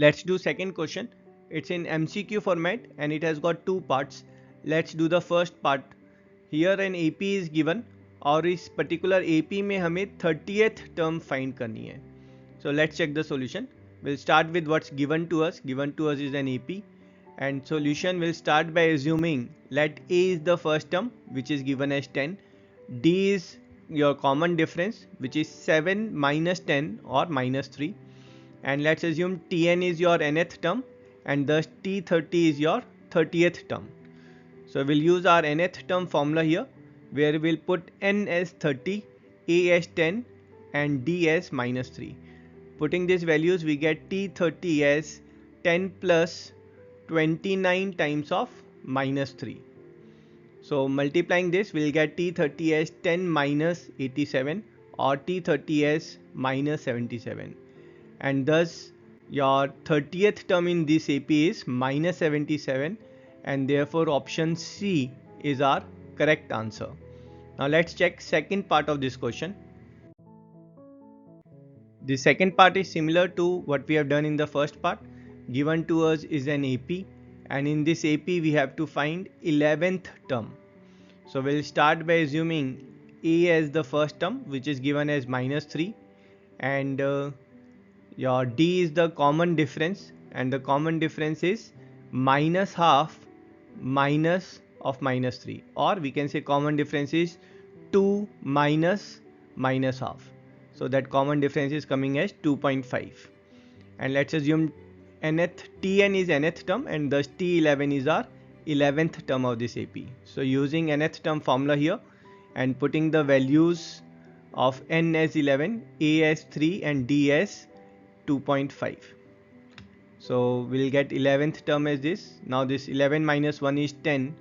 Let's do second question. It's in MCQ format and it has got two parts. Let's do the first part. Here an AP is given और इस particular AP में हमें 30th term find करनी है. So let's check the solution. We'll start with what's given to us. Given to us is an AP and solution will start by assuming let A is the first term which is given as 10. D is your common difference which is 7 minus 10 or minus 3. And let's assume Tn is your nth term and thus T30 is your 30th term. So we'll use our nth term formula here where we'll put n as 30, A as 10 and D as minus 3. Putting these values we get T30 as 10 plus 29 times of minus 3. So multiplying this we'll get T30 as 10 minus 87 or T30 as minus 77. And thus your 30th term in this AP is minus 77 and therefore option C is our correct answer. Now let's check second part of this question. The second part is similar to what we have done in the first part. Given to us is an AP and in this AP we have to find 11th term. So we'll start by assuming A as the first term which is given as minus 3 and your D is the common difference and the common difference is minus half minus of minus 3 or we can say common difference is 2 minus minus half. So that common difference is coming as 2.5 and let's assume Tn is nth term and thus T11 is our 11th term of this AP. So using nth term formula here and putting the values of n as 11, A as 3 and D as 2.5. So we'll get 11th term as this. Now this 11 minus 1 is 10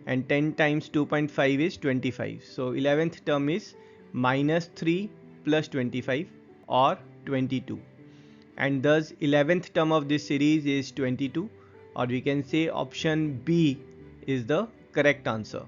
and 10 times 2.5 is 25. So 11th term is minus 3 plus 25 or 22. And thus 11th term of this series is 22 or we can say option B is the correct answer.